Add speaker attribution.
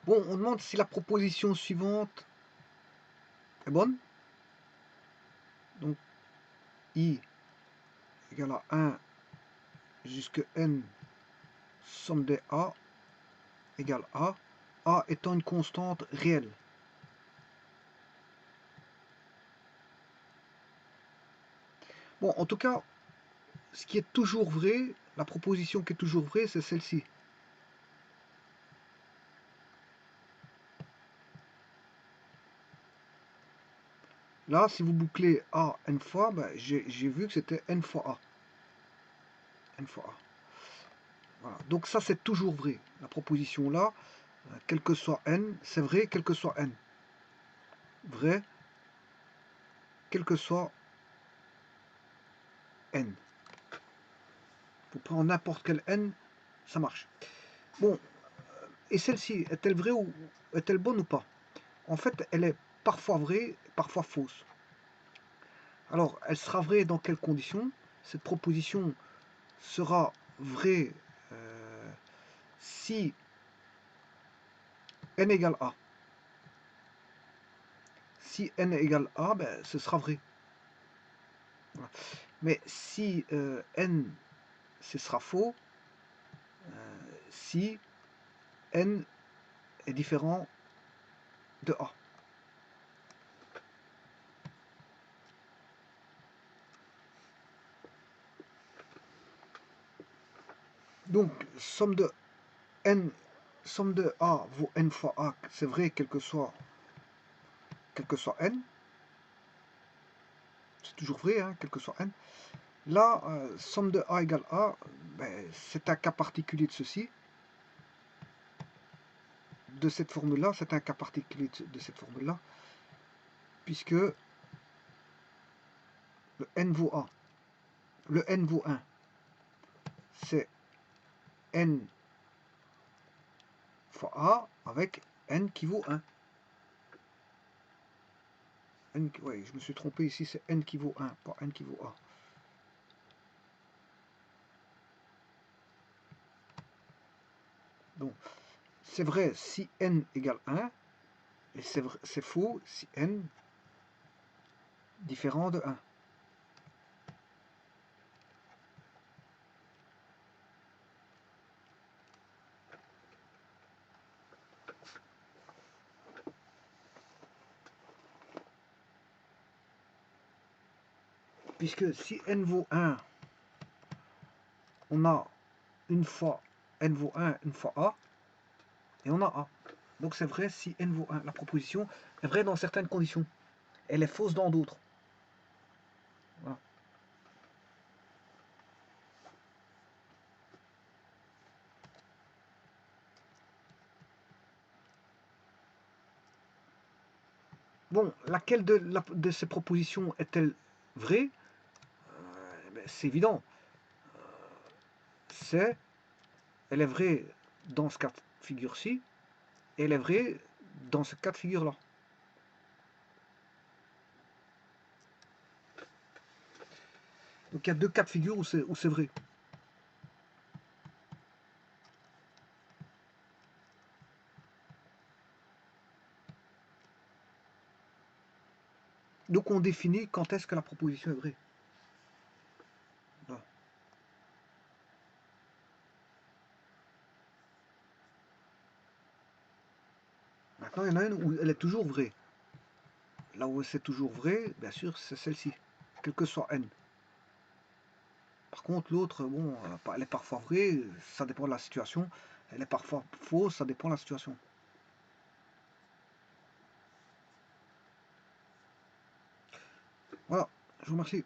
Speaker 1: Bon, on demande si la proposition suivante est bonne. Donc, I égale à 1 jusqu'à n somme des A égale A étant une constante réelle. Bon, en tout cas, ce qui est toujours vrai, la proposition qui est toujours vraie, c'est celle-ci. Là, si vous bouclez A n fois, ben, j'ai vu que c'était n fois A. N fois A. Voilà. Donc ça, c'est toujours vrai. La proposition là, quel que soit n, c'est vrai, quel que soit n. Vrai, quel que soit n. Vous prendre n'importe quel n, ça marche. Bon, et celle-ci, est-elle vraie ou est-elle bonne ou pas? En fait, elle est parfois vraie, parfois fausse. Alors, elle sera vraie dans quelles conditions? Cette proposition sera vraie si n égale A. Si n égale A, ben, ce sera vrai. Voilà. Mais si n, ce sera faux, si n est différent de A. Donc, somme de A vaut n fois A, c'est vrai quel que soit n. C'est toujours vrai, hein, quel que soit n. Là, somme de A égale A, ben, c'est un cas particulier de ceci. De cette formule-là, c'est un cas particulier de cette formule-là, puisque le n vaut A. Le n vaut 1. C'est n fois A avec n qui vaut 1. Ouais, je me suis trompé ici, c'est n qui vaut 1, pas n qui vaut A. Donc, c'est vrai si n égale 1, et c'est faux si n différent de 1. Puisque si n vaut 1, on a une fois n vaut 1, une fois A, et on a A. Donc c'est vrai si n vaut 1. La proposition est vraie dans certaines conditions. Elle est fausse dans d'autres. Voilà. Bon, laquelle de ces propositions est-elle vraie? Ben, c'est évident. Elle est vraie dans ce cas de figure-ci, et elle est vraie dans ce cas de figure-là. Donc il y a deux cas de figure où c'est vrai. Donc on définit quand est-ce que la proposition est vraie. Voilà. Maintenant, il y en a une où elle est toujours vraie. Là où c'est toujours vrai, bien sûr, c'est celle-ci, quel que soit n. Par contre, l'autre, bon, elle est parfois vraie, ça dépend de la situation. Elle est parfois fausse, ça dépend de la situation. Voilà, je vous remercie.